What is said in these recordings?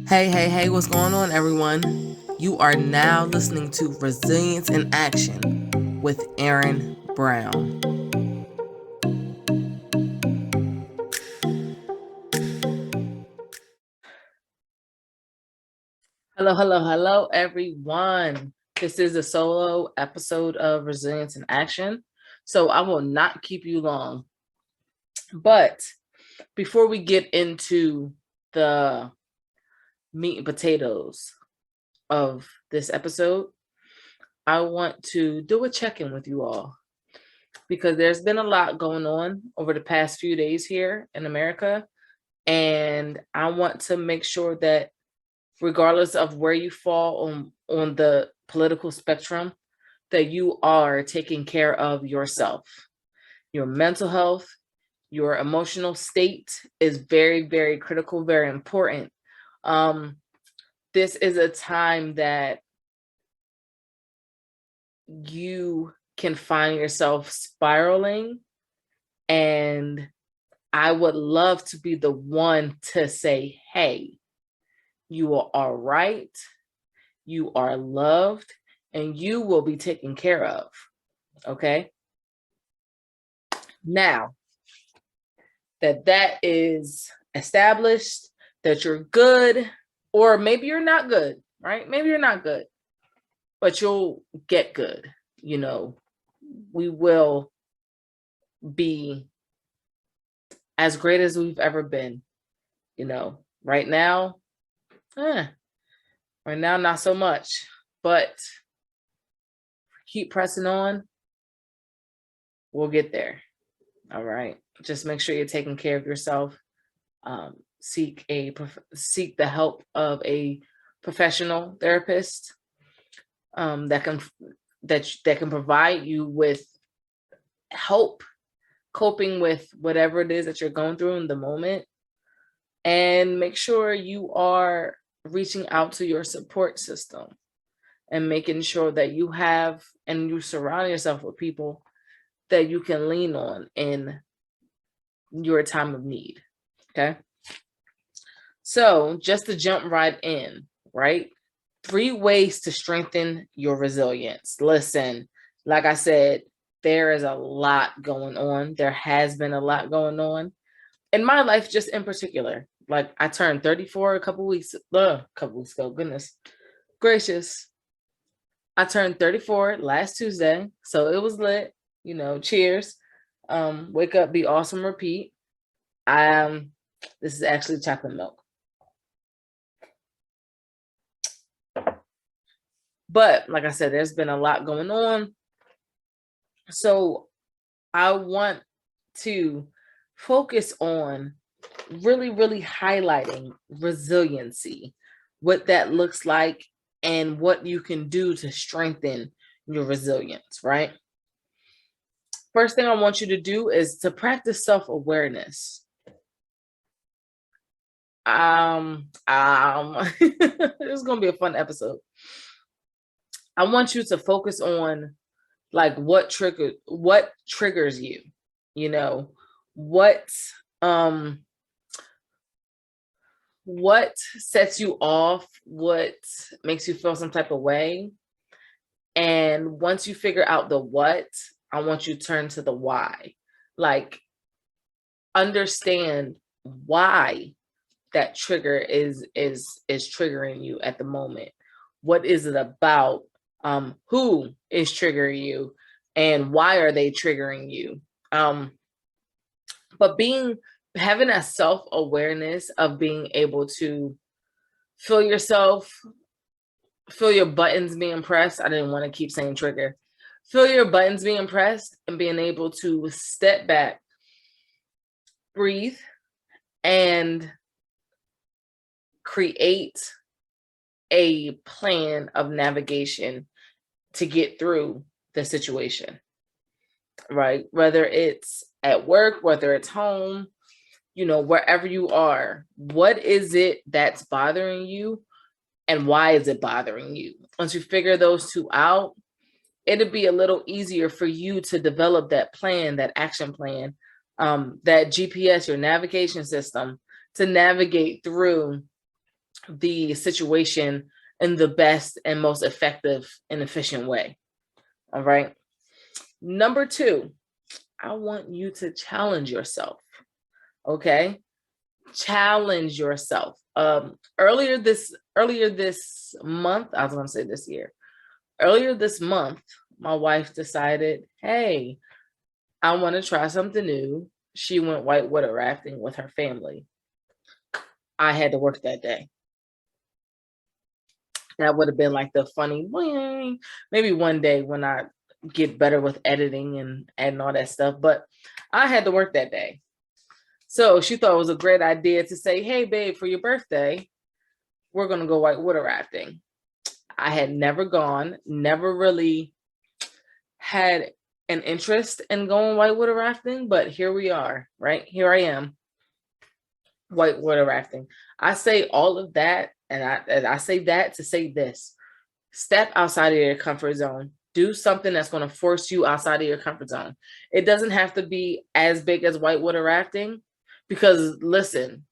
Hey, what's going on, everyone? You are now listening to Resilience in Action with Erin Brown. Hello, everyone. This is a solo episode of Resilience in Action, so I will not keep you long. But before we get into the meat and potatoes of this episode, I want to do a check-in with you all because there's been a lot going on over the past few days here in America. And I want to make sure that regardless of where you fall on the political spectrum, that you are taking care of yourself. Your mental health, your emotional state is very, very critical, very important. This is a time that you can find yourself spiraling, and I would love to be the one to say, hey, you are all right, you are loved, and you will be taken care of. Okay? Now that is established, that you're good, or maybe you're not good, right? Maybe you're not good, but you'll get good. We will be as great as we've ever been. Right now, not so much, but keep pressing on. We'll get there. All right. Just make sure you're taking care of yourself. Seek the help of a professional therapist that can provide you with help coping with whatever it is that you're going through in the moment. And make sure you are reaching out to your support system and making sure that you have and you surround yourself with people that you can lean on in your time of need. Okay. So just to jump right in, right? 3 ways to strengthen your resilience. Listen, like I said, there is a lot going on. There has been a lot going on in my life, just in particular. Like I turned 34 a couple weeks ago. Goodness gracious. I turned 34 last Tuesday. So it was lit, cheers. Wake up, be awesome, repeat. This is actually chocolate milk. But like I said, there's been a lot going on. So I want to focus on really, really highlighting resiliency, what that looks like, and what you can do to strengthen your resilience, right? First thing I want you to do is to practice self-awareness. It's gonna be a fun episode. I want you to focus on like what triggers you, what sets you off, what makes you feel some type of way. And once you figure out the what, I want you to turn to the why. Like understand why that trigger is triggering you at the moment. What is it about? Who is triggering you, and why are they triggering you? But having a self-awareness of being able to feel your buttons being pressed. I didn't want to keep saying trigger. Feel your buttons being pressed and being able to step back, breathe, and create a plan of navigation to get through the situation, right? Whether it's at work, whether it's home, wherever you are, what is it that's bothering you and why is it bothering you? Once you figure those two out, it'll be a little easier for you to develop that plan, that action plan, that GPS, your navigation system, to navigate through the situation in the best and most effective and efficient way. All right. Number 2, I want you to challenge yourself. Okay. Challenge yourself. Earlier this month, I was going to say this year. Earlier this month, my wife decided, hey, I want to try something new. She went whitewater rafting with her family. I had to work that day. That would have been like the funny, maybe one day when I get better with editing and adding all that stuff. But I had to work that day. So she thought it was a great idea to say, hey, babe, for your birthday, we're going to go whitewater rafting. I had never gone, never really had an interest in going whitewater rafting, but here we are, right? Here I am, whitewater rafting. I say all of that, and I say that to say this: step outside of your comfort zone. Do something that's going to force you outside of your comfort zone. It doesn't have to be as big as whitewater rafting, because listen,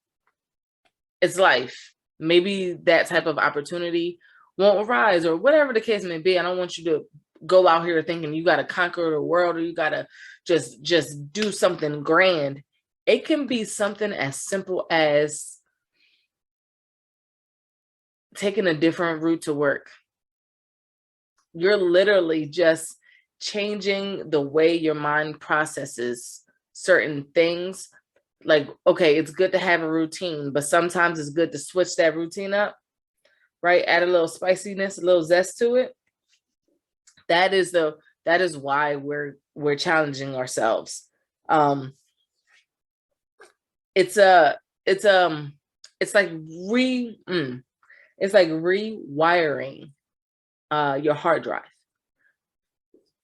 it's life. Maybe that type of opportunity won't arise, or whatever the case may be. I don't want you to go out here thinking you got to conquer the world, or you got to just do something grand. It can be something as simple as taking a different route to work. You're literally just changing the way your mind processes certain things. Like, okay, it's good to have a routine, but sometimes it's good to switch that routine up, right? Add a little spiciness, a little zest to it. That is why we're challenging ourselves. It's like rewiring your hard drive,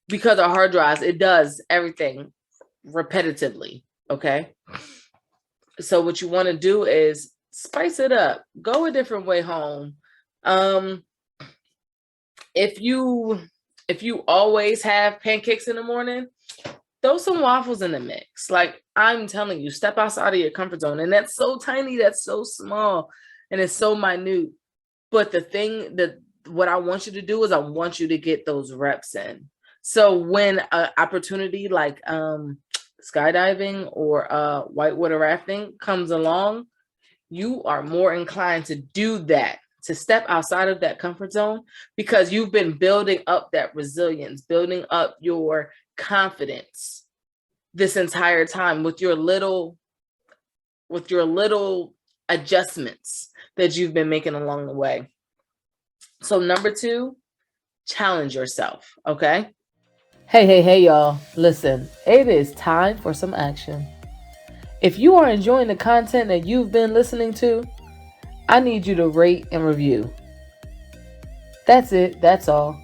because our hard drives, it does everything repetitively. Okay. So what you want to do is spice it up, go a different way home. If you always have pancakes in the morning, throw some waffles in the mix. Like, I'm telling you, step outside of your comfort zone. And that's so tiny, that's so small, and it's so minute. But the thing that what I want you to do is I want you to get those reps in. So when an opportunity like skydiving or whitewater rafting comes along, you are more inclined to do that, to step outside of that comfort zone, because you've been building up that resilience, building up your confidence this entire time with your little adjustments that you've been making along the way. So number 2, challenge yourself. Okay. Hey, y'all. Listen, it is time for some action. If you are enjoying the content that you've been listening to, I need you to rate and review. That's it. That's all.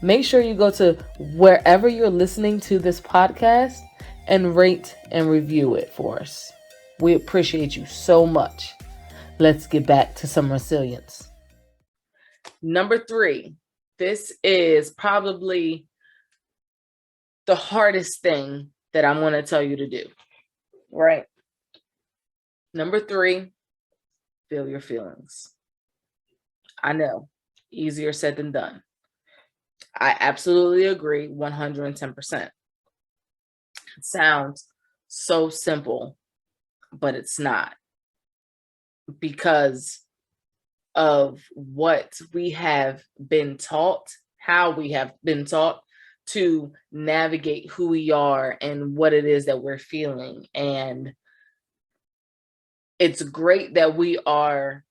Make sure you go to wherever you're listening to this podcast and rate and review it for us. We appreciate you so much. Let's get back to some resilience. Number 3, this is probably the hardest thing that I'm going to tell you to do, right? Number 3, feel your feelings. I know, easier said than done. I absolutely agree, 110%. It sounds so simple, but it's not, because of what we have been taught, how we have been taught to navigate who we are and what it is that we're feeling. And it's great that we are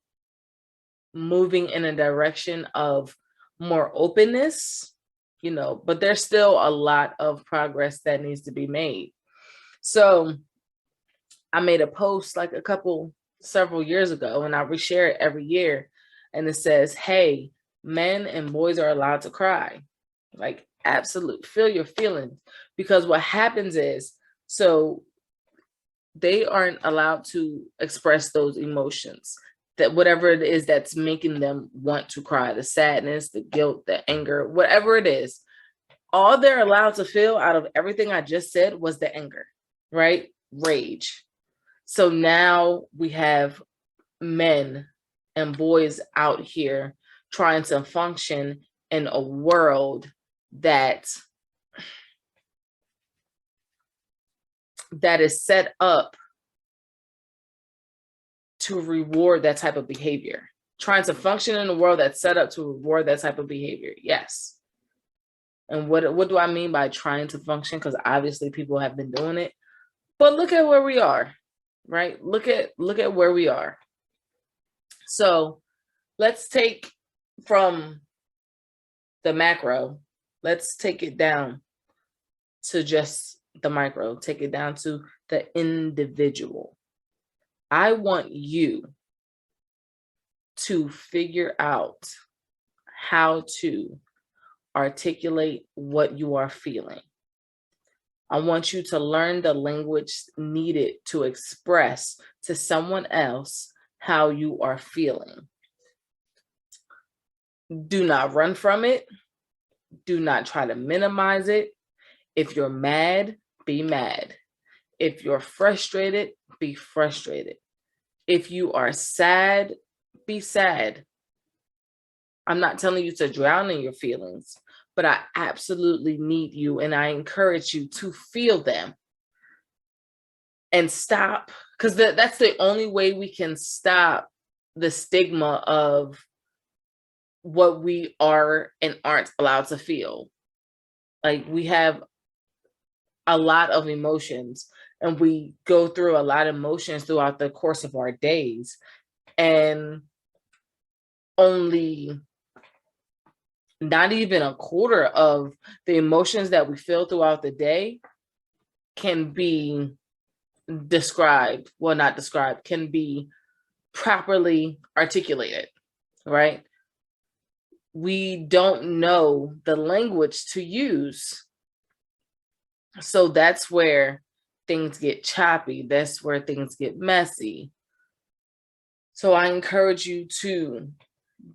moving in a direction of more openness, but there's still a lot of progress that needs to be made. So I made a post like several years ago, and I reshare it every year. And it says, hey, men and boys are allowed to cry. Like, absolute, feel your feelings. Because what happens is, so they aren't allowed to express those emotions, that whatever it is that's making them want to cry, the sadness, the guilt, the anger, whatever it is, all they're allowed to feel out of everything I just said was the anger, right? Rage. So now we have men and boys out here trying to function in a world that is set up to reward that type of behavior. Trying to function in a world that's set up to reward that type of behavior. Yes. And what do I mean by trying to function? Because obviously people have been doing it. But look at where we are, right? Look at where we are. So let's take from the macro, let's take it down to just the micro, take it down to the individual. I want you to figure out how to articulate what you are feeling. I want you to learn the language needed to express to someone else how you are feeling. Do not run from it. Do not try to minimize it. If you're mad, be mad. If you're frustrated, be frustrated. If you are sad, be sad. I'm not telling you to drown in your feelings, but I absolutely need you and I encourage you to feel them and stop, because that's the only way we can stop the stigma of what we are and aren't allowed to feel. Like, we have a lot of emotions and we go through a lot of emotions throughout the course of our days, and only not even a quarter of the emotions that we feel throughout the day can be described, well, not described, can be properly articulated, right? We don't know the language to use. So that's where things get choppy. That's where things get messy. So I encourage you to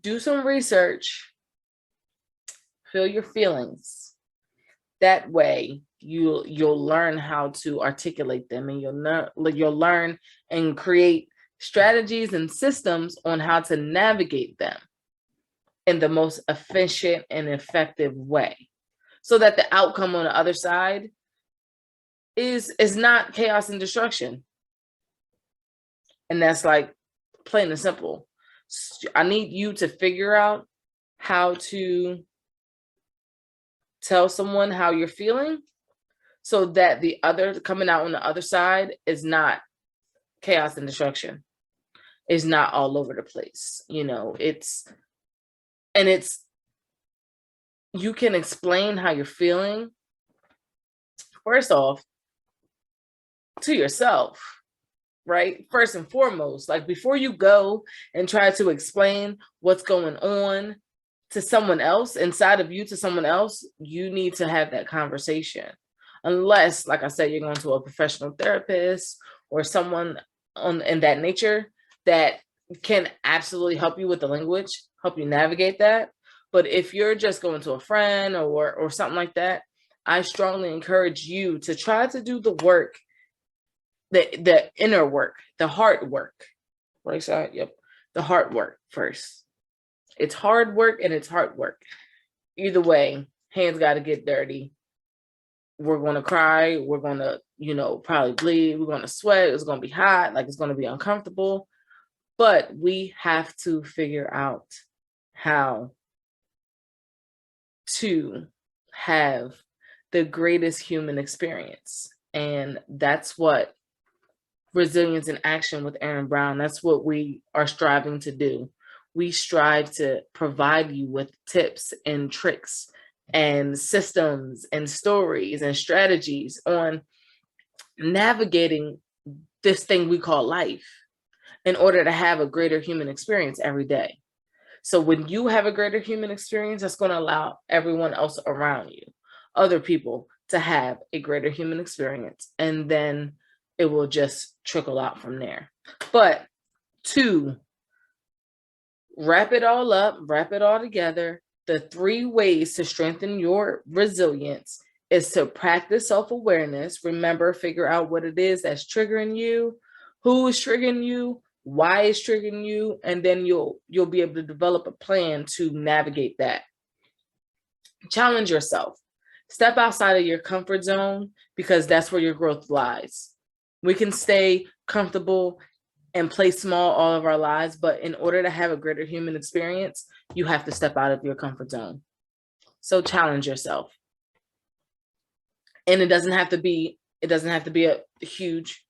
do some research, feel your feelings. That way you'll learn how to articulate them, and you'll learn and create strategies and systems on how to navigate them in the most efficient and effective way, so that the outcome on the other side is not chaos and destruction. And that's like plain and simple. I need you to figure out how to tell someone how you're feeling, so that the other coming out on the other side is not chaos and destruction. Is not all over the place. It's you can explain how you're feeling, first off, to yourself, right? First and foremost, like, before you go and try to explain what's going on to someone else, inside of you, to someone else, you need to have that conversation. Unless, like I said, you're going to a professional therapist or someone in that nature that can absolutely help you with the language, help you navigate that. But if you're just going to a friend or something like that, I strongly encourage you to try to do the work, the inner work, the heart work. Right side? Yep. The heart work first. It's hard work and it's heart work. Either way, hands got to get dirty. We're going to cry. We're going to, probably bleed. We're going to sweat. It's going to be hot. Like, it's going to be uncomfortable. But we have to figure out how to have the greatest human experience. And that's what Resilience in Action with Erin Brown, that's what we are striving to do. We strive to provide you with tips and tricks and systems and stories and strategies on navigating this thing we call life, in order to have a greater human experience every day. So when you have a greater human experience, that's going to allow everyone else around you, other people, to have a greater human experience. And then it will just trickle out from there. But to wrap it all up, wrap it all together, the 3 ways to strengthen your resilience is to practice self-awareness. Remember, figure out what it is that's triggering you, who is triggering you, why it's triggering you, and then you'll be able to develop a plan to navigate that. Challenge yourself. Step outside of your comfort zone, because that's where your growth lies. We can stay comfortable and play small all of our lives, but in order to have a greater human experience, you have to step out of your comfort zone. So challenge yourself. And it doesn't have to be a huge,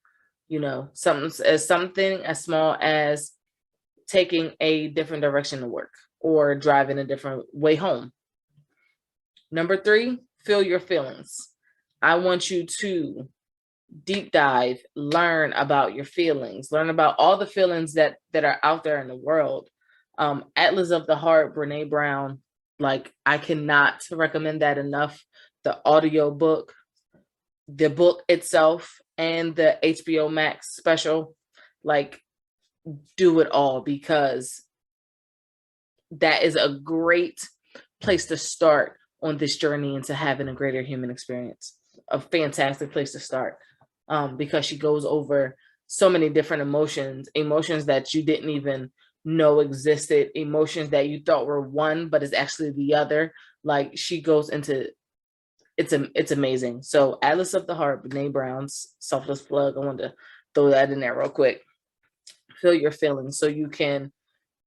something as small as taking a different direction to work or driving a different way home. Number 3, feel your feelings. I want you to deep dive, learn about your feelings, learn about all the feelings that are out there in the world. Atlas of the Heart, Brene Brown, like, I cannot recommend that enough. The audio book, the book itself, and the HBO Max special, like, do it all, because that is a great place to start on this journey into having a greater human experience. A fantastic place to start, because she goes over so many different emotions that you didn't even know existed, emotions that you thought were one, but is actually the other. Like, she goes into, it's amazing. So Atlas of the Heart, Brene Brown's selfless plug. I wanted to throw that in there real quick. Feel your feelings so you can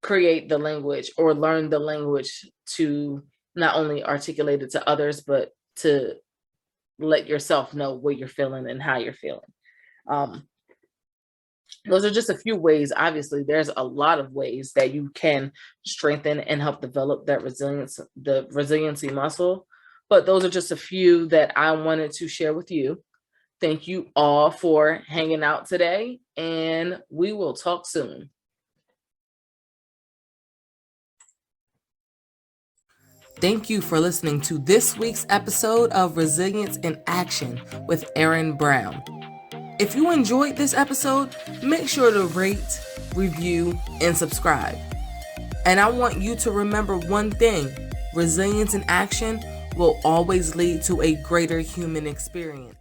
create the language or learn the language to not only articulate it to others, but to let yourself know what you're feeling and how you're feeling. Those are just a few ways. Obviously, there's a lot of ways that you can strengthen and help develop that resilience, the resiliency muscle. But those are just a few that I wanted to share with you. Thank you all for hanging out today, and we will talk soon. Thank you for listening to this week's episode of Resilience in Action with Erin Brown. If you enjoyed this episode, make sure to rate, review, and subscribe. And I want you to remember one thing: resilience in action will always lead to a greater human experience.